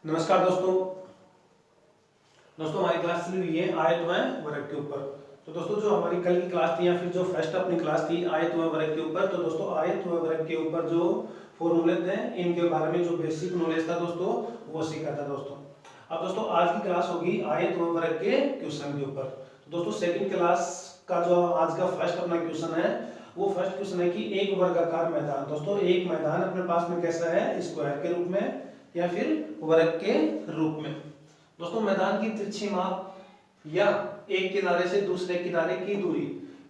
नमस्कार दोस्तों। हमारी क्लास चली हुई है आयत व वर्ग के ऊपर। तो दोस्तों जो हमारी कल की क्लास थी या फिर जो फर्स्ट अपनी क्लास थी आयत व वर्ग के ऊपर, तो दोस्तों आयत व वर्ग के ऊपर जो फॉर्मूले थे इनके बारे में जो बेसिक नॉलेज था दोस्तों वो सीखा था दोस्तों। अब दोस्तों आज की क्लास होगी आयत व वर्ग के क्वेश्चन के ऊपर। तो दोस्तों सेकंड क्लास का जो आज का फर्स्ट अपना क्वेश्चन है वो फर्स्ट क्वेश्चन है कि एक वर्गाकार मैदान। दोस्तों एक मैदान अपने पास में कैसा है, स्क्वायर के रूप में या फिर वर्ग के रूप में। दोस्तों मैदान की तिरछी माप या एक किनारे से दूसरे किनारे की दूरी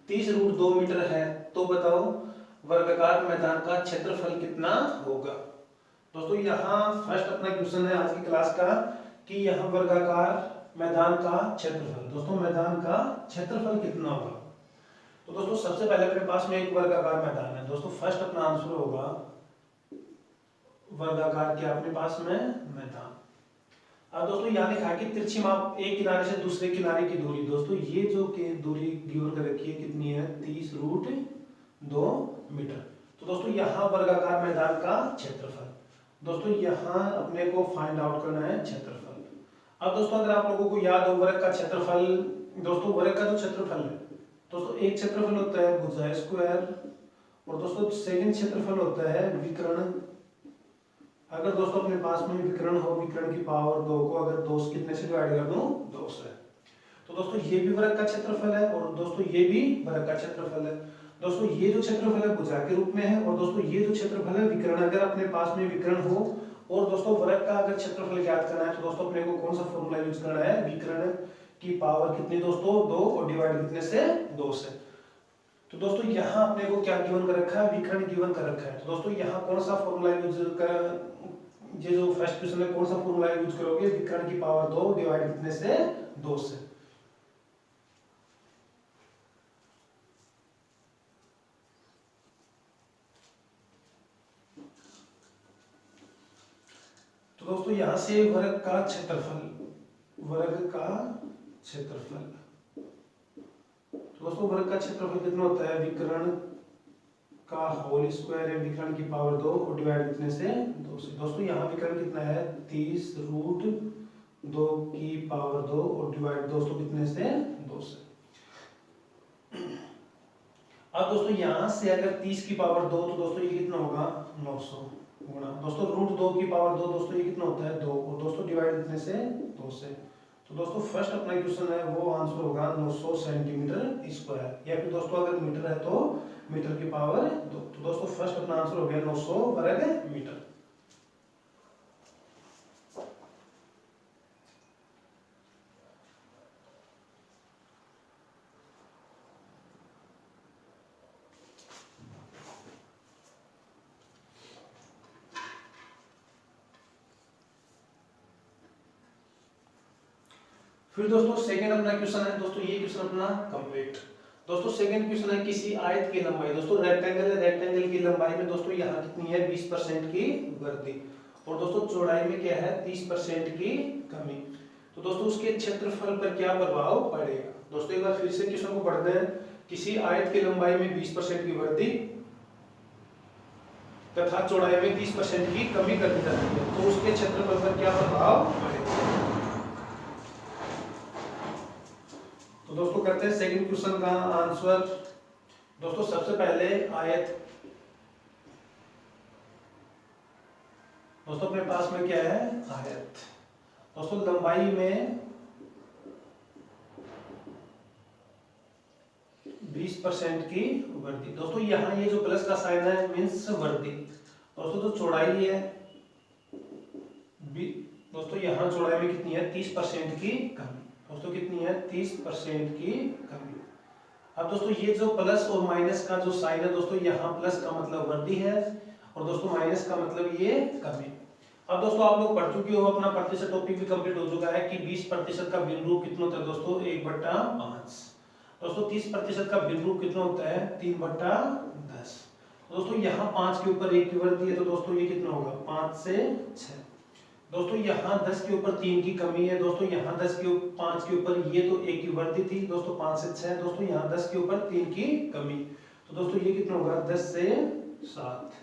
30√2 मीटर है, तो बताओ वर्गाकार मैदान का क्षेत्रफल कितना होगा। दोस्तों यहाँ फर्स्ट अपना क्वेश्चन है आज की क्लास का कि यहाँ वर्गाकार मैदान का क्षेत्रफल, दोस्तों मैदान का क्षेत्रफल कितना होगा। तो दोस्तों सबसे पहले अपने पास में एक वर्गाकार मैदान है। दोस्तों फर्स्ट अपना आंसर होगा वर्गाकार के अपने पास में मैदान। अब दोस्तों यहाँ लिखा है कि तिरछी माप एक किनारे से दूसरे किनारे की दूरी। दोस्तों ये जो के दूरी गिवन कर रखी है कितनी है, 30√2 मीटर। तो दोस्तों यहाँ वर्गाकार मैदान का क्षेत्रफल, दोस्तों यहाँ अपने को फाइंड आउट करना है क्षेत्रफल। अब दोस्तों अगर आप लोगों को याद हो वर्ग का क्षेत्रफल, दोस्तों वर्ग का जो क्षेत्रफल है दोस्तों एक क्षेत्रफल होता है भुजा स्क्वायर और दोस्तों सेकंड क्षेत्रफल होता है विकर्ण। अगर दोस्तों अपने पास में विकर्ण हो, विकर्ण की पावर 2 को अगर 2 कितने से डिवाइड कर दूं, 2 से, तो दोस्तों ये भी वर्ग का क्षेत्रफल है और दोस्तों ये भी वर्ग का क्षेत्रफल है। दोस्तों ये जो क्षेत्रफल है भुजा के रूप में है और दोस्तों ये जो क्षेत्रफल है विकर्ण। अगर अपने पास में विकर्ण हो और दोस्तों वर्ग का अगर क्षेत्रफल ज्ञात करना है तो दोस्तों अपने को कौन सा फॉर्मूला यूज करना है, विकर्ण की पावर कितनी दोस्तों 2 और डिवाइड कितने से 2 से। तो दोस्तों यहाँ अपने को क्या गिवन कर रखा है, विकर्ण गिवन कर रखा है। तो दोस्तों यहाँ कौन सा फॉर्मूला यूज कर, ये जो फर्स्ट क्वेश्चन है कौन सा फॉर्मूला यूज करोगे, विकर्ण की पावर 2 डिवाइड कितने से 2 से। तो दोस्तों यहाँ से वर्ग का क्षेत्रफल, वर्ग का क्षेत्रफल, तो दोस्तों वर्ग का क्षेत्रफल कितना होता है, विकर्ण का होल स्क्वायर है विकर्ण की पावर 2 और डिवाइड कितने से 2 से। दोस्तों यहाँ विकर्ण कितना है 30√2 की पावर 2 और डिवाइड दोस्तों कितने से 2 से। अब दोस्तों यहाँ से अगर 30 की पावर 2 तो दोस्तों ये कितना होगा 900 गुणा दोस्तों √2 की पावर 2 दोस्तों ये कितना होता है 2 और दोस्तों डिवाइड कितने से 2 से। तो दोस्तों फर्स्ट अपना क्वेश्चन है वो आंसर होगा 900 सेंटीमीटर स्क्वायर, या फिर दोस्तों अगर मीटर है तो मीटर की पावर 2। तो दोस्तों फर्स्ट अपना आंसर हो गया 900 वर्ग मीटर। फिर दोस्तों सेकंड अपना क्वेश्चन है, दोस्तों ये क्वेश्चन अपना कंप्लीट। दोस्तों सेकंड क्वेश्चन है किसी आयत की लंबाई, दोस्तों रेक्टेंगल है, रेक्टेंगल की लंबाई में दोस्तों यहाँ कितनी है 20% की वृद्धि और दोस्तों चौड़ाई में क्या है 30% की कमी। तो दोस्तों उसके क्षेत्रफल पर क्या प्रभाव पड़ेगा। दोस्तों एक बार फिर से क्वेश्चन को पढ़ते हैं। किसी आयत की लंबाई में 20% की वृद्धि तथा चौड़ाई में 30% की कमी कर दी जाती है, तो उसके क्षेत्रफल पर क्या प्रभाव पड़ेगा। तो दोस्तों करते हैं सेकंड क्वेश्चन का आंसर। दोस्तों सबसे पहले आयत, दोस्तों अपने पास में क्या है आयत। दोस्तों लंबाई में 20% की वृद्धि। दोस्तों यहाँ ये जो प्लस का साइन है मीन्स वृद्धि। दोस्तों जो चौड़ाई है दोस्तों यहाँ चौड़ाई में कितनी है 30% की कमी। दोस्तों कितनी है 30% की कमी। अब दोस्तों ये जो प्लस और माइनस का जो साइन है दोस्तों यहाँ प्लस का मतलब वृद्धि है और दोस्तों माइनस का मतलब ये कमी। अब दोस्तों आप लोग पढ़ चुके हो, अपना प्रतिशत टॉपिक भी कंप्लीट हो चुका है कि 20% का भिन्न रूप कितना होता है दोस्तों 1/5। दोस्तों 30% का भिन्न रूप कितना होता है 3/10। दोस्तों यहाँ 5 के ऊपर 1 की वृद्धि है तो दोस्तों ये कितना होगा 5 से 6। दोस्तों यहाँ 10 के ऊपर 3 की कमी है। दोस्तों यहाँ 5 के ऊपर ये तो 1 की वृद्धि थी दोस्तों 5 से 6। दोस्तों यहाँ 10 के ऊपर 3 की कमी, तो दोस्तों ये कितना होगा 10 से 7।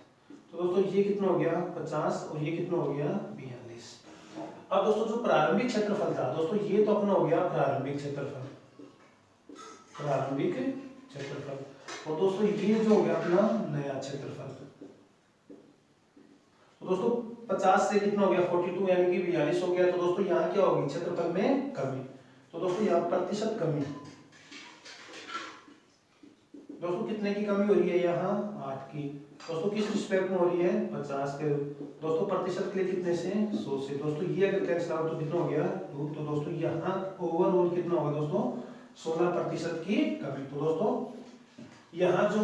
तो दोस्तों ये कितना हो गया 50 और ये कितना हो गया 42। अब दोस्तों जो प्रारंभिक क्षेत्रफल था दोस्तों, ये तो अपना हो गया प्रारंभिक क्षेत्रफल, प्रारंभिक क्षेत्रफल। और दोस्तों ये जो हो गया अपना नया क्षेत्रफल। तो दोस्तों 50 से कितना हो गया 42 यानी कि 42 हो गया। तो दोस्तों यहाँ क्या होगी क्षेत्रफल में कमी। तो दोस्तों यहाँ प्रतिशत कमी, दोस्तों कितने की कमी हो रही है यहाँ 8 की। दोस्तों किस रिस्पेक्ट में हो रही है 50 के। दोस्तों प्रतिशत के लिए कितने से 100 से। दोस्तों ये अगर कैंसिल आउट तो कितना हो गया 2। तो दोस्तों यहाँ ओवरऑल कितना होगा दोस्तों 16% की कमी। तो दोस्तों यहाँ जो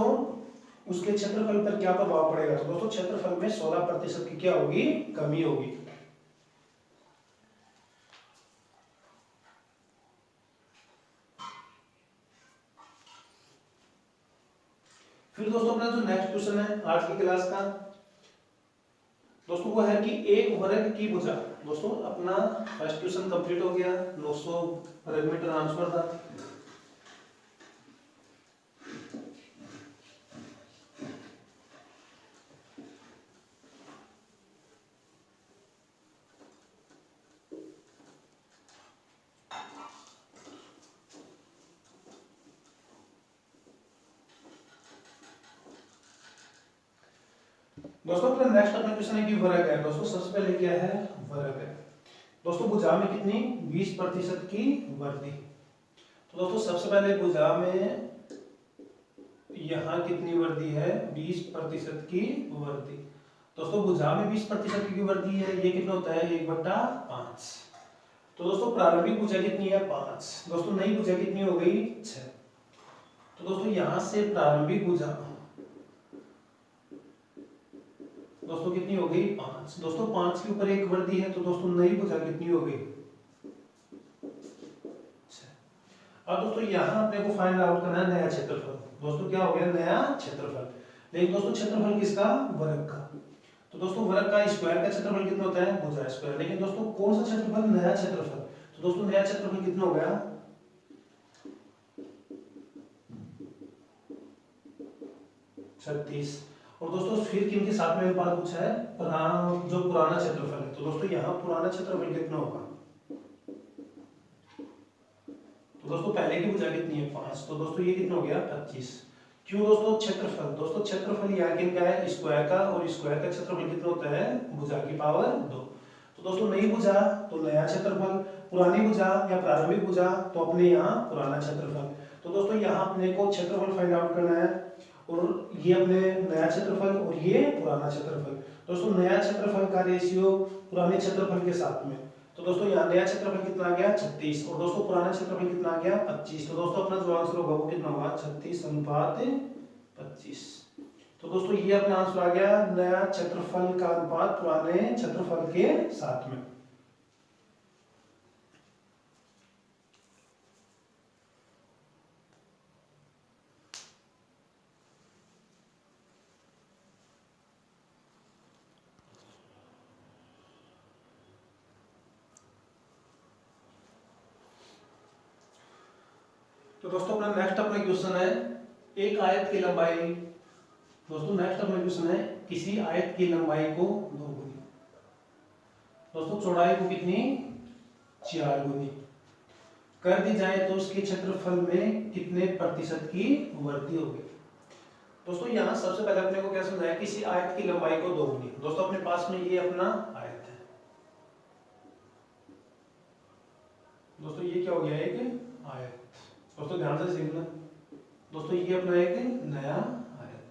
उसके क्षेत्रफल पर क्या प्रभाव पड़ेगा, तो दोस्तों क्षेत्रफल में 16% की क्या होगी कमी होगी। फिर दोस्तों अपना जो नेक्स्ट क्वेश्चन है आज की क्लास का दोस्तों वो है कि एक वर्ग की भुजा। दोस्तों अपना फर्स्ट क्वेश्चन कंप्लीट हो गया, 900 वर्ग मीटर आंसर था। दोस्तों अपना नेक्स्ट अपना क्वेश्चन है कि वर्ग है। दोस्तों सबसे पहले क्या है वर्ग है। दोस्तों भुजा में कितनी 20% की वृद्धि। तो दोस्तों सबसे पहले भुजा में यहाँ कितनी वृद्धि है 20% की वृद्धि। दोस्तों भुजा में 20% की वृद्धि है, ये कितना होता है 1/5। तो दोस्तों प्रारंभिक भुजा कितनी है 5। दोस्तों नई भुजा कितनी हो गई 6। तो दोस्तों यहां से प्रारंभिक भुजा दोस्तों कितनी हो गई 5। दोस्तों 5 के ऊपर एक वृद्धि है, तो दोस्तों नई भुजा कितनी हो गई 6। अब दोस्तों यहाँ अपने को फाइंड आउट करना है नया क्षेत्रफल। दोस्तों क्या हो गया नया क्षेत्रफल। लेकिन दोस्तों क्षेत्रफल किसका वर्ग का। तो दोस्तों वर्ग का स्क्वायर का क्षेत्रफल कितना होता है भुजा स्क्वायर। लेकिन दोस्तों कौन सा क्षेत्रफल नया क्षेत्रफल। तो दोस्तों नया क्षेत्रफल कितना हो गया 36। और दोस्तों फिर किनके साथ में बात पूछा है जो पुराना क्षेत्रफल है। तो दोस्तों यहाँ पुराना क्षेत्रफल कितना होगा। तो दोस्तों पहले की भुजा कितनी है 5। तो दोस्तों ये कितना हो गया 25। क्यों दोस्तों क्षेत्रफल। दोस्तों क्षेत्रफल यहाँ किनका है स्क्वायर का, और स्क्वायर का क्षेत्रफल कितना होता है भुजा की पावर 2। तो दोस्तों नई भुजा तो नया क्षेत्रफल, पुरानी भुजा या प्रारंभिक भुजा तो अपने यहाँ पुराना क्षेत्रफल। तो दोस्तों यहाँ अपने को क्षेत्रफल फाइंड आउट करना है, और ये अपने नया क्षेत्रफल और ये पुराना क्षेत्रफल। दोस्तों नया क्षेत्रफल का रेशियो पुराने क्षेत्रफल के साथ में। तो दोस्तों यहाँ नया क्षेत्रफल कितना आ गया 36, और दोस्तों पुराना क्षेत्रफल कितना आ गया 25। तो दोस्तों अपना जो आंसर होगा वो कितना होगा 36:25। तो दोस्तों ये अपना आंसर आ गया नया क्षेत्रफल का अनुपात पुराने क्षेत्रफल के साथ में। तो दोस्तों अपना नेक्स्ट अपना क्वेश्चन है एक आयत की लंबाई। दोस्तों नेक्स्ट अपना क्वेश्चन है किसी आयत की लंबाई को 2 गुनी, दोस्तों चौड़ाई को कितनी 4 गुनी कर दी जाए तो उसके क्षेत्रफल में कितने प्रतिशत की वृद्धि होगी। दोस्तों यहाँ सबसे पहले अपने को क्या समझाया किसी आयत की लंबाई को 2 गुनी। दोस्तों अपने पास में ये अपना आयत है। दोस्तों ये क्या हो गया एक आयत। दोस्तों ध्यान से सीखना। दोस्तों ये अपना एक नया आयत।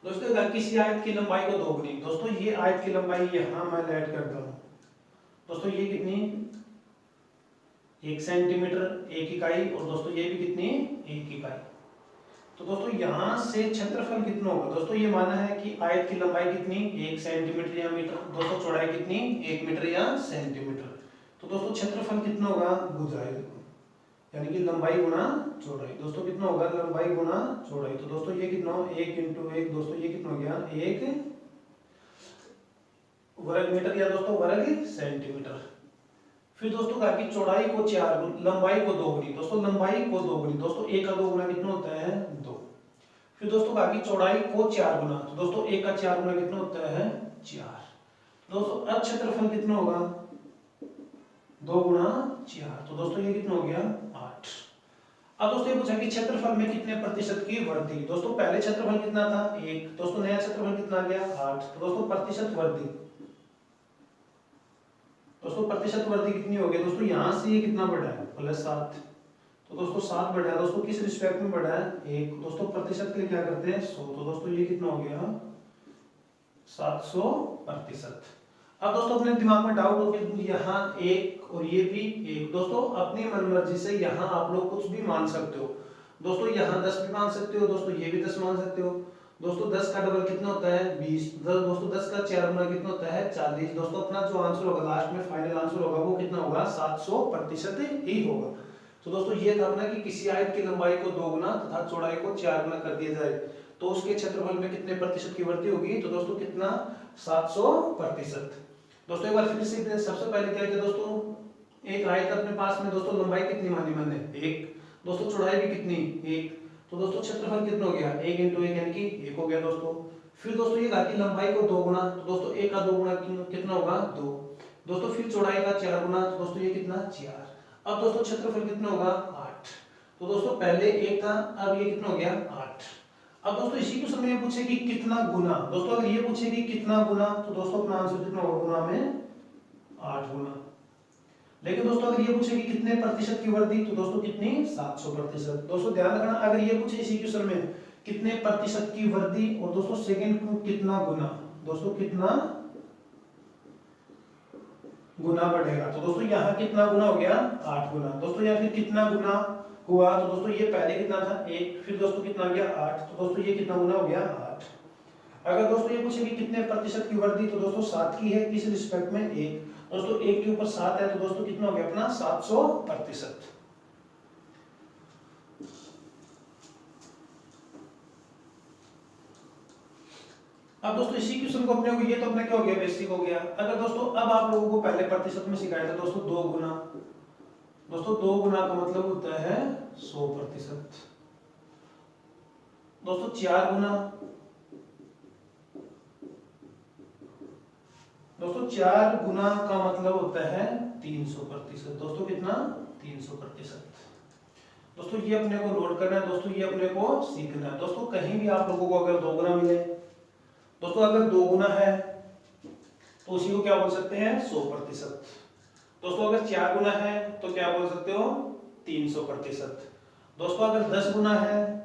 दोस्तों अगर किसी आयत की लंबाई को 2 गुनी। दोस्तों ये आयत की लंबाई यहां मैं ऐड करता हूं। दोस्तों ये कितनी 1 सेंटीमीटर 1 इकाई, और दोस्तों ये भी कितनी 1 इकाई। तो दोस्तों यहां से क्षेत्रफल कितना होगा। दोस्तों ये माना है कि आयत की लंबाई कितनी 1 सेंटीमीटर या मीटर। दोस्तों चौड़ाई कितनी 1 मीटर या सेंटीमीटर। तो दोस्तों क्षेत्रफल कितना होगा भुजा यानी कि लंबाई गुना चौड़ाई। दोस्तों कितना होगा लंबाई गुना चौड़ाई। तो दोस्तों ये कितना 1 × 1। दोस्तों ये कितना हो गया 1 वर्ग मीटर या दोस्तों वर्ग सेंटीमीटर। फिर दोस्तों कहा कि चौड़ाई को 4 गुना, लंबाई को 2 गुनी। दोस्तों लंबाई को 2 गुनी। दोस्तों 1 का 2 गुना कितना होता है 2। फिर दोस्तों कहा कि चौड़ाई को 4 गुना। तो दोस्तों 1 का 4 गुना कितना होता है 4। दोस्तों अब क्षेत्रफल कितना होगा, 2 गुणा 4, तो दोस्तों ये कितना हो गया 8। अब दोस्तों ये पूछा कि क्षेत्रफल में कितने प्रतिशत की वृद्धि। दोस्तों पहले क्षेत्रफल कितना था 1, दोस्तों नया क्षेत्रफल कितना आ गया 8, तो दोस्तों प्रतिशत वृद्धि, दोस्तों प्रतिशत वृद्धि कितनी हो गई दोस्तों, यहां से ये कितना बढ़ा है +7, तो दोस्तों 7 बढ़ा है दोस्तों, किस रिस्पेक्ट में बढ़ा है 1, दोस्तों प्रतिशत के लिए क्या करते हैं 100, तो दोस्तों ये कितना हो गया 700%। अब दोस्तों अपने दिमाग में डाउट हो कि यहाँ 1 और ये भी 1, दोस्तों अपनी मनमर्जी से यहाँ आप लोग कुछ भी मान सकते हो। दोस्तों यहाँ 10 भी मान सकते हो, दोस्तों ये भी 10 मान सकते हो। दोस्तों 10 का डबल कितना होता है 20, दोस्तों 10 का 4 गुना कितना होता है 40। दोस्तों अपना जो आंसर होगा लास्ट में फाइनल आंसर होगा वो कितना होगा 700% ही होगा। तो दोस्तों ये था अपना कि किसी आयत की लंबाई को 2 गुना तथा चौड़ाई को 4 गुना कर दिया जाए तो उसके क्षेत्रफल में कितने प्रतिशत की वृद्धि होगी, तो दोस्तों कितना 700%। दोस्तों एक बार फिर से सबसे पहले क्या किया दोस्तों, एक आयत अपने पास में दोस्तों लंबाई कितनी मानी मैंने 1, दोस्तों चौड़ाई भी कितनी 1, तो दोस्तों क्षेत्रफल कितना हो गया 1 × 1 यानी कि 1 हो गया दोस्तों। फिर दोस्तों ये कहा कि लंबाई को 2 गुना, तो दोस्तों 1 का 2 गुना कितना होगा 2, दोस्तों फिर चौड़ाई का 4 गुना, तो दोस्तों ये कितना 4। अब दोस्तों क्षेत्रफल कितना होगा 8, तो दोस्तों पहले 1 था अब ये कितना हो गया 8। अब दोस्तों इसी क्वेश्चन में पूछे कि कितना गुना, दोस्तों अगर ये पूछे कि कितना गुना तो दोस्तों अपना आंसर कितना होगा गुना में 8 गुना। लेकिन दोस्तों अगर ये पूछे कि कितने प्रतिशत की वृद्धि तो दोस्तों कितनी 700%। दोस्तों ध्यान रखना अगर ये पूछे इसी क्वेश्चन में कितने प्रतिशत की वृद्धि और दोस्तों सेकंड को कितना गुना, दोस्तों कितना गुना बढ़ेगा, तो दोस्तों यहाँ कितना गुना हो गया 8 गुना। दोस्तों या फिर कितना गुना हुआ, तो दोस्तों ये पहले कितना था 1, फिर दोस्तों कितना हो गया 8, तो दोस्तों ये कितना गुना हो गया 8। अगर दोस्तों ये पूछे कि कितने प्रतिशत की वृद्धि तो दोस्तों 7 की है, किस रिस्पेक्ट में 1, दोस्तों 1 के ऊपर 7 है तो दोस्तों कितना हो गया अपना 700%। अब दोस्तों इसी क्वेश्चन को अपने को ये तो अपने क्या हो गया बेसिक हो गया। अगर दोस्तों अब आप लोगों को पहले प्रतिशत में सिखाया था दोस्तों 2 गुना, दोस्तों 2 गुना का मतलब होता है 100%। दोस्तों 4 गुना, दोस्तों 4 गुना का मतलब होता है 300%। दोस्तों कितना 300%। दोस्तों ये अपने को नोट करना है, दोस्तों ये अपने को सीखना है। दोस्तों कहीं भी आप लोगों को अगर 2 गुना मिले, दोस्तों अगर 2 गुना है तो उसी को क्या बोल सकते हैं 100%। दोस्तों अगर 4 गुना है तो क्या बोल सकते हो 300%। दोस्तों अगर 10 गुना है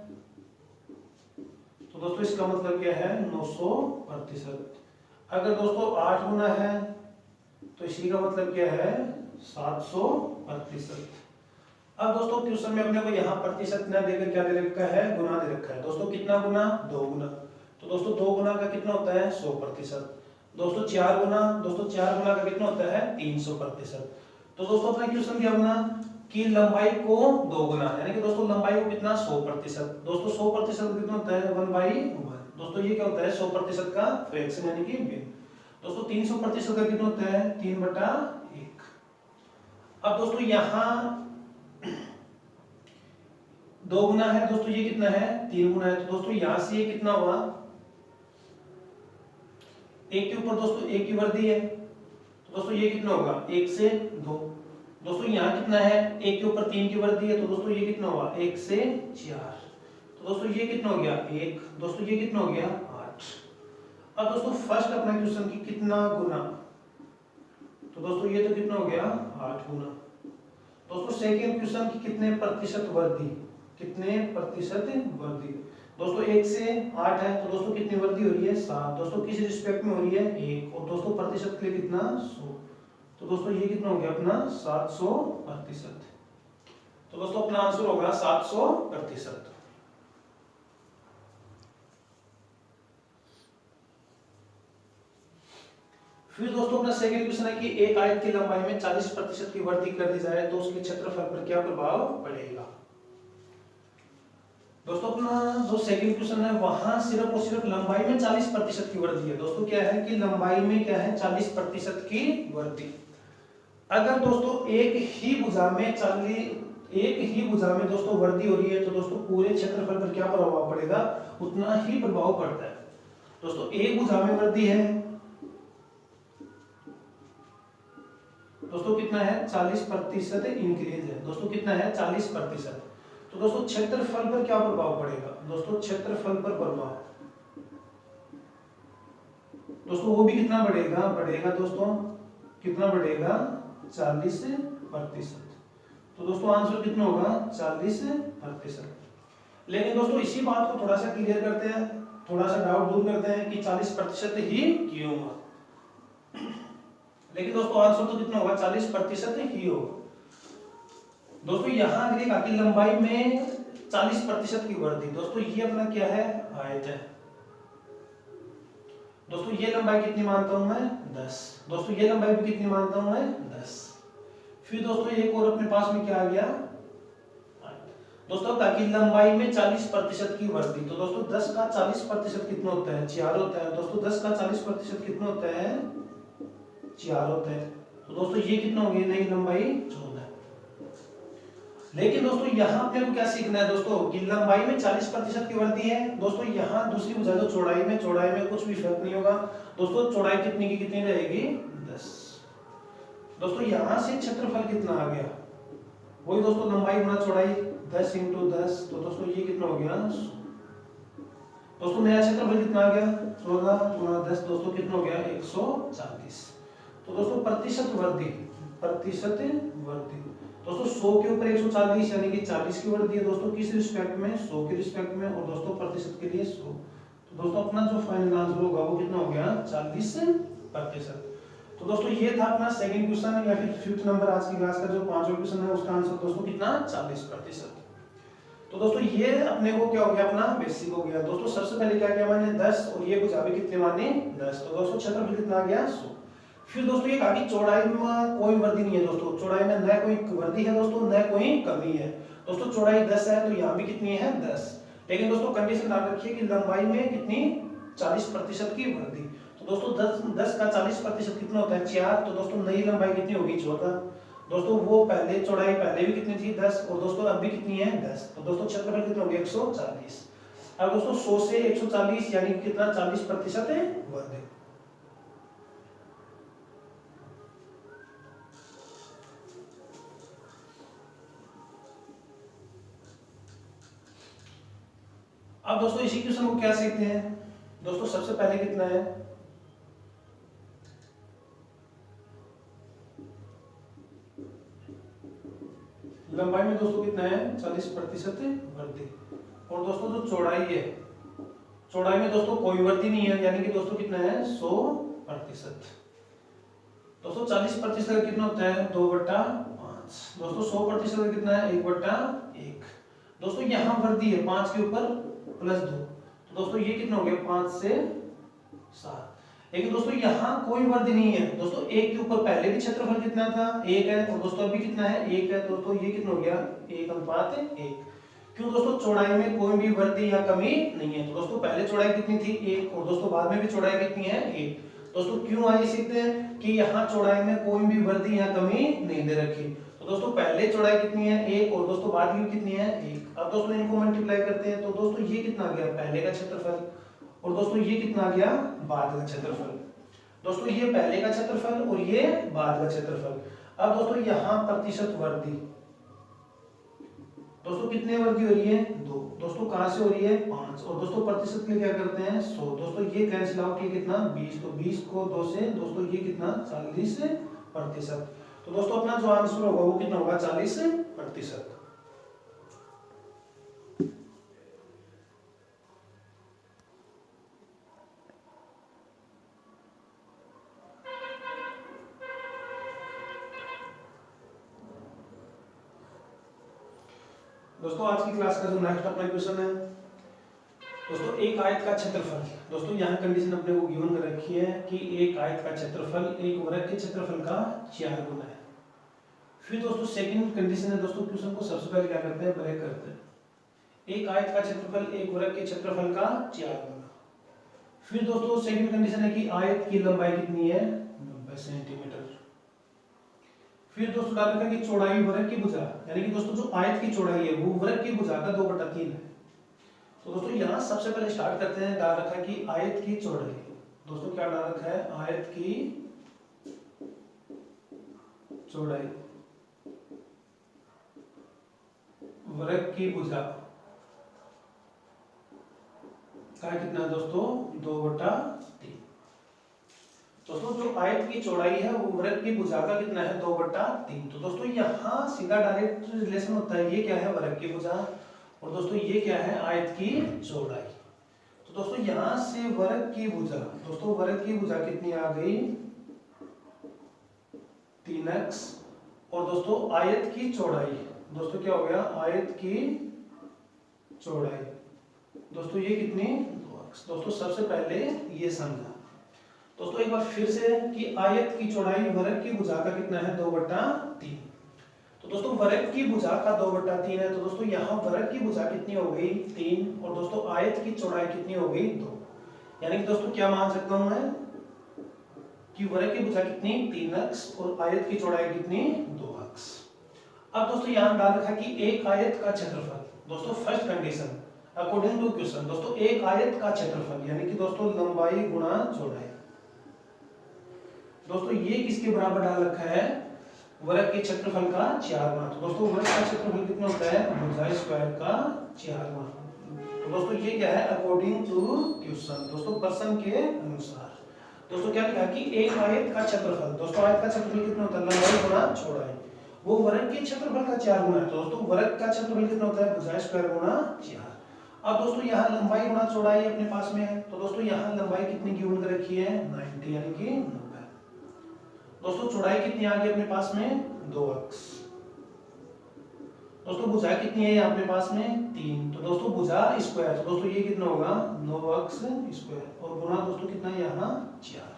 तो दोस्तों इसका मतलब क्या है 900%। अगर दोस्तों 8 गुना है तो इसी का मतलब क्या है 700%। अब दोस्तों क्वेश्चन में अपने को यहाँ प्रतिशत न देकर क्या दे रखा है गुना दे रखा है। दोस्तों कितना गुना 2 गुना, तो दोस्तों 2 गुना का कितना होता है 100%। दोस्तों 4 गुना, दोस्तों 4 गुना का कितना होता है 300%। तो दोस्तों अपना क्वेश्चन क्या बना कि लंबाई को 2 गुना यानी कि दोस्तों लंबाई को कितना 100%। दोस्तों 100% कितना होता है 1/1। दोस्तों ये क्या होता है 100% का फ्रैक्शन यानी कि भिन्न। दोस्तों 300% का कितना होता है 3/1। अब दोस्तों यहाँ 2 गुना है, दोस्तों ये कितना है 3 गुना है, तो दोस्तों यहां से ये कितना हुआ 1 के ऊपर दोस्तों 1 की वृद्धि है, तो दोस्तों ये कितना होगा 1 से 2। दोस्तों यहाँ कितना है 1 के ऊपर 3 की वृद्धि है, तो दोस्तों ये कितना हुआ 1 से 4। तो दोस्तों ये कितना हो गया 1, दोस्तों ये कितना हो गया 8। अब दोस्तों फर्स्ट अपना क्वेश्चन की कितना गुना, तो दोस्तों ये तो कितना हो गया 8 गुना। दोस्तों सेकंड क्वेश्चन की कितने प्रतिशत वृद्धि, कितने प्रतिशत वृद्धि, दोस्तों 1 से 8 है तो दोस्तों कितनी वृद्धि हो रही है 7। दोस्तों किस रिस्पेक्ट में हो रही है 1, और दोस्तों प्रतिशत के लिए कितना 100, तो दोस्तों ये कितना हो गया अपना 700%। तो दोस्तों अपना आंसर होगा 700%। फिर दोस्तों अपना सेकंड क्वेश्चन है कि एक आयत की लंबाई में 40% की वृद्धि कर दी जाए तो उसके क्षेत्रफल पर क्या प्रभाव पड़ेगा। दोस्तों अपना जो सेकंड क्वेश्चन है वहां सिर्फ और सिर्फ लंबाई में 40% की वृद्धि है। दोस्तों क्या है कि लंबाई में क्या है 40% की वृद्धि। अगर दोस्तों एक ही भुजा में दोस्तों वृद्धि हो रही है तो दोस्तों पूरे क्षेत्रफल पर क्या प्रभाव पड़ेगा, उतना ही प्रभाव पड़ता है। दोस्तों एक भुजा में वृद्धि है दोस्तों कितना है 40% इंक्रीज है। दोस्तों कितना है 40%। तो दोस्तों क्षेत्रफल पर क्या प्रभाव पड़ेगा? दोस्तों क्षेत्रफल पर प्रभाव, दोस्तों वो भी कितना बढ़ेगा? बढ़ेगा दोस्तों, कितना बढ़ेगा? 40%। तो दोस्तों आंसर कितना होगा? 40%। लेकिन दोस्तों इसी बात को थोड़ा सा क्लियर करते हैं, थोड़ा सा डाउट दूर करते हैं कि 40% ही क्यों हुआ। लेकिन दोस्तों आंसर तो कितना होगा? 40% ही होगा। दोस्तों यहाँ अगर एक लंबाई में 40% की वृद्धि, दोस्तों ये अपना क्या है? आयत है। दोस्तों ये लंबाई कितनी मानता हूं मैं? 10। दोस्तों ये लंबाई भी कितनी मानता हूं मैं? 10। फिर दोस्तों एक और अपने पास में क्या आ गया? दोस्तों ताकि लंबाई में 40% की वृद्धि, तो दोस्तों 10 का 40% कितना होता है? 4 होता है। दोस्तों 10 का 40% कितना होता है? 4 होता है। तो दोस्तों ये कितना हो गया? नई लंबाई 14। लेकिन दोस्तों यहाँ अपने को क्या सीखना है दोस्तों कि लंबाई में 40% की वृद्धि है। दोस्तों यहाँ दूसरी वजह तो चौड़ाई में कुछ भी फर्क नहीं होगा। दोस्तों चौड़ाई कितनी की कितनी रहेगी? 10। दोस्तों यहाँ से क्षेत्रफल कितना आ गया? वही दोस्तों लंबाई गुना चौड़ाई, 10 × 10। तो दोस्तों ये कितना हो गया? दोस्तों नया क्षेत्रफल कितना आ गया? 14 × 10। दोस्तों कितना हो गया? 140। तो दोस्तों प्रतिशत वृद्धि, दोस्तों 100 के ऊपर 140 यानी कि 40 की वृद्धि है। दोस्तों किस रिस्पेक्ट में? 100 के रिस्पेक्ट में। और दोस्तों प्रतिशत के लिए 100। तो दोस्तों अपना जो फाइनल आंसर होगा वो कितना हो गया? 40%। तो दोस्तों ये था अपना सेकंड क्वेश्चन या फिर 5th नंबर आज की क्लास का जो 5वां क्वेश्चन है, उसका आंसर दोस्तों कितना? 40%। तो दोस्तों ये अपने को क्या हो गया? अपना बेसिक हो गया। दोस्तों सबसे पहले क्या किया मैंने? 10 और ये भुजा भी कितने माने? 10। तो दोस्तों क्षेत्रफल कितना आ गया? 100। फिर दोस्तों ये कहा कि चौड़ाई में कोई वृद्धि नहीं है। दोस्तों चौड़ाई में न कोई वृद्धि है दोस्तों, न कोई कमी है। दोस्तों चौड़ाई 10 है तो यहाँ भी कितनी है? 10। लेकिन दोस्तों कंडीशन डाल रखी है कि लंबाई में कितनी? 40% की वृद्धि। तो दोस्तों 10 का 40% कितना होता है? 4। तो दोस्तों नई लंबाई कितनी होगी? 14। दोस्तों वो पहले चौड़ाई पहले भी कितनी थी? 10। और दोस्तों अब भी कितनी है? 10। तो दोस्तों क्षेत्रफल कितना हो गया? 140। अब दोस्तों 100 से 140 यानी कितना? 40% है वृद्धि। अब दोस्तों इसी क्वेश्चन को क्या सीखते हैं? दोस्तों सबसे पहले कितना है? लंबाई में दोस्तों कितना है? 40% वृद्धि। और दोस्तों जो चौड़ाई है, चौड़ाई में दोस्तों कोई वृद्धि नहीं है यानी कि दोस्तों कितना है? 100%। दोस्तों 40% कितना होता है? 2/5। दोस्तों 100% कितना है? 1/1। दोस्तों यहाँ वृद्धि है 5 के ऊपर +2। तो दोस्तों ये कितना हो गया? 5 से 7। लेकिन दोस्तों यहाँ कोई वृद्धि नहीं है। दोस्तों 1 के ऊपर पहले भी क्षेत्रफल कितना था? 1 है। और दोस्तों अभी कितना है? 1 है। दोस्तों ये कितना हो गया? 1:1। क्यों दोस्तों? चौड़ाई में कोई भी वृद्धि या कमी नहीं है। तो दोस्तों पहले चौड़ाई कितनी थी? 1। और दोस्तों बाद में भी चौड़ाई कितनी है? 1। दोस्तों क्यों आइए सीखते हैं कि यहाँ चौड़ाई में कोई भी वृद्धि या कमी नहीं दे रखी। तो दोस्तों पहले चौड़ाई कितनी है? 1। और दोस्तों बाद में कितनी है? 1। अब दोस्तों इनको मल्टीप्लाई करते हैं तो दोस्तों ये कितना आ गया? पहले का क्षेत्रफल। और दोस्तों ये कितना आ गया? बाद का क्षेत्रफल। दोस्तों ये पहले का क्षेत्रफल और ये बाद का क्षेत्रफल। अब दोस्तों यहाँ प्रतिशत वृद्धि, दोस्तों कितने वृद्धि हो रही है? 2। दोस्तों कहां से हो रही है? 5। और दोस्तों प्रतिशत के लिए क्या करते हैं? 100। दोस्तों ये कैंसिल आउट, ये कितना? 20। तो 20 को 2 से दोस्तों ये कितना? 40%। तो दोस्तों अपना जो आंसर होगा वो कितना होगा? 40%। दोस्तों आज की क्लास का जो नेक्स्ट अपना क्वेश्चन है दोस्तों, एक आयत का क्षेत्रफल। दोस्तों यहाँ कंडीशन अपने को गिवन कर रखी है कि एक आयत का क्षेत्रफल एक वर्ग के क्षेत्रफल का 4 गुना है। फिर दोस्तों सेकंड कंडीशन है दोस्तों, क्वेश्चन को सबसे पहले क्या करते हैं? ब्रेक करते हैं। एक आयत का क्षेत्रफल एक वर्ग के क्षेत्रफल का 4 गुना। फिर दोस्तों सेकंड कंडीशन है कि आयत की लंबाई कितनी है? 90 सेंटीमीटर। फिर दोस्तों डाल रखा है कि चौड़ाई वर्ग की भुजा, यानी कि दोस्तों जो आयत की चौड़ाई है वो वर्ग की भुजा का 2/3 है। तो दोस्तों यहाँ सबसे पहले स्टार्ट करते हैं। डाल रखा है कि आयत की चौड़ाई, दोस्तों क्या डाल रखा है? आयत की चौड़ाई, वृत्त की भुजा का कितना है दोस्तों 2/3। दोस्तों जो आयत की चौड़ाई है वो वृत्त की भुजा का कितना है 2/3। तो दोस्तों यहाँ सीधा डायरेक्ट रिलेशन होता है, ये क्या है वृत्त की भुजा और दोस्तों ये क्या है आयत की चौड़ाई। तो दोस्तों यहाँ से वृत्त की भुजा, दोस्तों वृत्त की भुजा कितनी आ गई 3x और दोस्तों आयत की चौड़ाई, दोस्तों क्या हो गया आयत की चौड़ाई, दोस्तों ये कितनी 2x। दोस्तों सबसे पहले ये समझा दोस्तों एक बार फिर से कि आयत की चौड़ाई वृत्त की भुजा का कितना है 2/3। तो दोस्तों वृत्त की भुजा का 2/3 है, तो दोस्तों यहाँ वृत्त की भुजा कितनी हो गई 3 और दोस्तों आयत की चौड़ाई कितनी हो गई 2। यानी कि दोस्तों क्या मान सकता हूं मैं कि वृत्त की भुजा कितनी 3x और आयत की चौड़ाई कितनी 2x। अब दोस्तों यहाँ डाल रखा कि एक आयत का क्षेत्रफल, दोस्तों first condition according to question, दोस्तों एक आयत का क्षेत्रफल यानी कि दोस्तों लंबाई गुणा चौड़ाई, दोस्तों ये किसके बराबर डाल रखा है वृत्त के क्षेत्रफल का 4 गुना। तो दोस्तों वृत्त का क्षेत्रफल कितना होता है भुजा स्क्वायर का 4 गुना। तो दोस्तों ये क्या है अकॉर्डिंग टू क्वेश्चन, दोस्तों प्रश्न के अनुसार। दोस्तों क्या लिखा कि एक आयत का क्षेत्रफल, दोस्तों आयत का क्षेत्रफल कितना होता है लंबाई गुणा चौड़ाई, वो वृत्त के क्षेत्रफल का 4 गुना है। तो दोस्तों वृत्त का क्षेत्रफल कितना होता है भुजा स्क्वायर गुणा 4। अब दोस्तों यहाँ लंबाई गुणा चौड़ाई अपने पास में है, तो दोस्तों यहाँ लंबाई कितनी गिवन कर रखी है 90 यानी कि 90। दोस्तों चौड़ाई कितनी आ गई अपने पास में 2x। दोस्तों भुजा कितनी है अपने पास में 3, तो दोस्तों भुजा स्क्वायर, तो दोस्तों ये कितना होगा 9x स्क्वायर और गुणा दोस्तों कितना है यहाँ 4।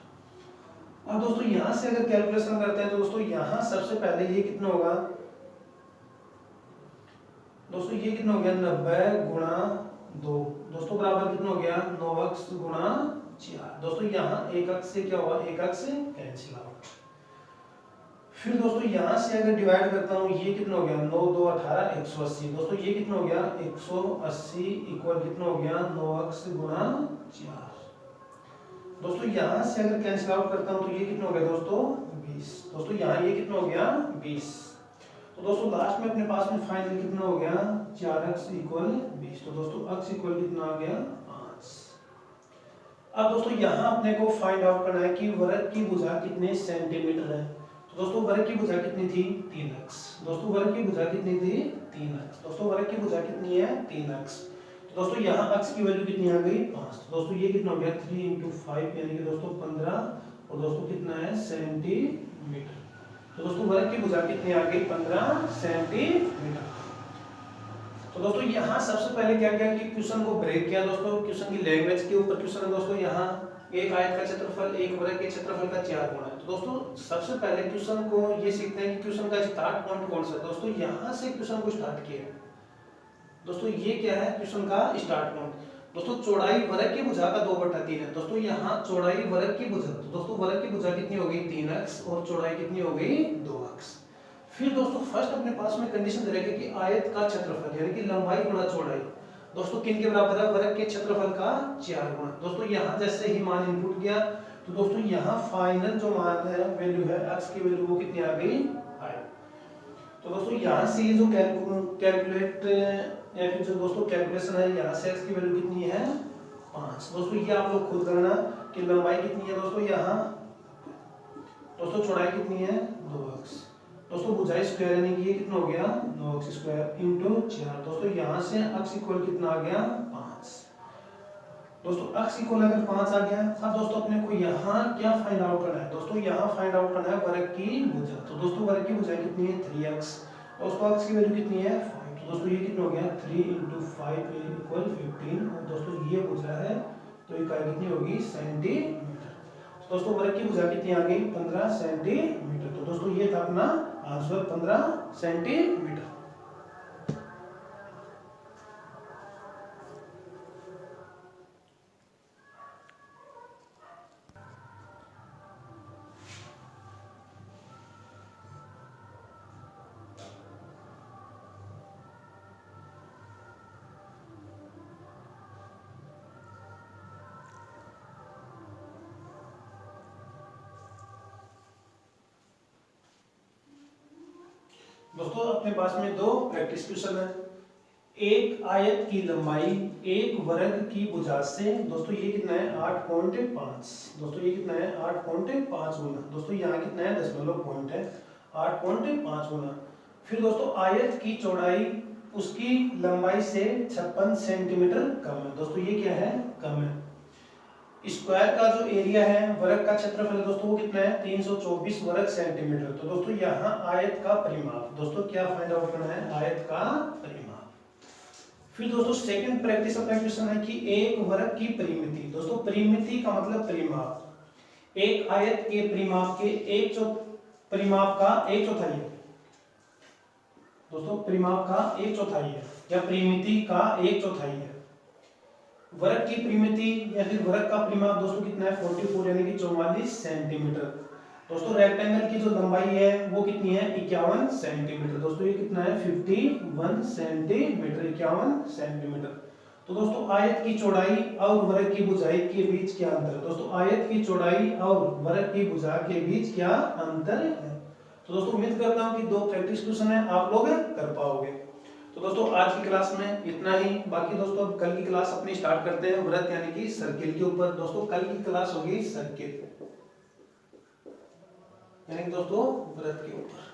अब दोस्तों यहाँ से अगर कैलकुलेशन करते हैं तो दोस्तों यहाँ सबसे पहले ये कितना होगा, दोस्तों ये कितना हो गया 90 गुणा 2, दोस्तों बराबर कितना हो गया 9x गुणा 4। दोस्तों यहाँ 1x से क्या हुआ 1x कैंसिल आउट। फिर दोस्तों यहाँ से अगर डिवाइड करता हूँ ये कितना हो गया 9 2 18 180। दोस्तों ये कितना हो गया 180 इक्वल कितना हो गया 9x गुणा 4। दोस्तों यहाँ से अगर कैंसिल आउट करता हूँ तो ये कितना हो गया दोस्तों 20। दोस्तों यहाँ ये कितना हो गया 20। तो दोस्तों लास्ट में अपने पास में फाइनल कितना हो गया 4x इक्वल 20। तो दोस्तों x इक्वल कितना आ गया 5। अब दोस्तों यहाँ अपने को फाइंड आउट करना है कि वृत्त की भुजा कितने सेंटीमीटर है। तो दोस्तों वृत्त की भुजा कितनी थी 3x। दोस्तों वृत्त की भुजा कितनी थी 3x। दोस्तों वृत्त की भुजा कितनी है 3x। तो दोस्तों यहाँ x की वैल्यू कितनी आ गई 5। तो दोस्तों ये कितना हो गया 3 × 5 यानी कि दोस्तों 15 और दोस्तों कितना है सेंटीमीटर। तो दोस्तों वृत्त की भुजा कितनी आ गई 15 सेंटीमीटर। तो दोस्तों यहाँ सबसे पहले क्या किया कि क्वेश्चन को ब्रेक किया, दोस्तों क्वेश्चन की लैंग्वेज के ऊपर क्वेश्चन है। दोस्तों यहाँ एक आयत का क्षेत्रफल एक वृत्त के क्षेत्रफल का 4 गुना है। तो दोस्तों सबसे पहले क्वेश्चन को ये सीखते हैं कि क्वेश्चन का स्टार्ट पॉइंट कौन सा है। दोस्तों यहाँ से क्वेश्चन को स्टार्ट किया। दोस्तों ये क्या है क्वेश्चन का स्टार्ट पॉइंट। दोस्तों चौड़ाई वृत्त की भुजा का 2/3 है। दोस्तों यहाँ चौड़ाई वृत्त की भुजा, तो दोस्तों वृत्त की भुजा कितनी हो गई 3x और चौड़ाई कितनी हो गई 2x। फिर दोस्तों फर्स्ट अपने पास में कंडीशन दे रखी कि आयत का क्षेत्रफल यानी कि लंबाई गुणा चौड़ाई, दोस्तों किन के बराबर है वृत्त के क्षेत्रफल का 4 गुना। दोस्तों यहाँ जैसे ही मान इनपुट किया तो दोस्तों यहाँ फाइनल जो मान है वैल्यू है x की वैल्यू वो कितनी आ गई 5। तो दोस्तों यहाँ से ये जो कैलकुलेट या फिर जो दोस्तों कैलकुलेशन है यहाँ से x की वैल्यू कितनी है 5। दोस्तों ये आप लोग खुद करना कि लंबाई कितनी है दोस्तों यहाँ, दोस्तों चौड़ाई कितनी है 2x। दोस्तों भुजा स्क्वायर यानी कि ये कितना हो गया 9x स्क्वायर इंटू 4। दोस्तों यहाँ से x इक्वल कितना आ गया 5। दोस्तों x इक्वल अगर 5 आ गया, अब दोस्तों अपने को यहाँ क्या फाइंड आउट करना है। दोस्तों यहाँ फाइंड आउट करना है वृत्त की भुजा। तो दोस्तों वृत्त की भुजा कितनी है 3x। दोस्तों x की वैल्यू कितनी है 5। तो दोस्तों ये कितना हो गया 3 × 5 इक्वल 15 और दोस्तों ये भुजा है तो इकाई कितनी होगी सेंटीमीटर। दोस्तों वृत्त की भुजा कितनी आ गई 15 सेंटीमीटर। तो दोस्तों ये था अपना आंसर 15 सेंटीमीटर। दोस्तों अपने पास में दो प्रैक्टिस क्वेश्चन है। एक आयत की लंबाई एक वर्ग की भुजा से, दोस्तों ये कितना है 8.5, दोस्तों ये कितना है 8.5 गुना, दोस्तों यहाँ कितना है दशमलव पॉइंट है 8.5 गुना। फिर दोस्तों आयत की चौड़ाई उसकी लंबाई से 56 सेंटीमीटर कम है, दोस्तों ये क्या है कम है। स्क्वायर का जो एरिया है, वर्ग का क्षेत्रफल है दोस्तों वो कितना है 324 वर्ग सेंटीमीटर। तो दोस्तों यहाँ आयत का परिमाप, दोस्तों क्या फाइंड आउट करना है आयत का परिमाप। फिर दोस्तों सेकंड प्रैक्टिस अपना क्वेश्चन है कि एक वर्ग की परिमिति, दोस्तों परिमिति का मतलब परिमाप। एक आयत के परिमाप के परिमाप का एक चौथाई है, दोस्तों परिमाप का एक चौथाई है या परिमिति का एक चौथाई है। वर्ग की परिमिति या फिर वर्ग का परिमाप दोस्तों कितना है 44 यानी कि 44 सेंटीमीटर। दोस्तों रेक्टेंगल की जो लंबाई है वो कितनी है 51 सेंटीमीटर, दोस्तों ये कितना है 51 सेंटीमीटर, 51 सेंटीमीटर। तो दोस्तों आयत की चौड़ाई और वर्ग की भुजाई के बीच क्या अंतर है, दोस्तों आयत की चौड़ाई और वर्ग की भुजा के बीच क्या अंतर है। तो दोस्तों उम्मीद करता हूं कि दो प्रैक्टिस क्वेश्चन है आप लोग कर पाओगे। तो दोस्तों आज की क्लास में इतना ही, बाकी दोस्तों कल की क्लास अपनी स्टार्ट करते हैं वृत्त यानी कि सर्किल के ऊपर। दोस्तों कल की क्लास होगी सर्किल यानी कि दोस्तों वृत्त के ऊपर।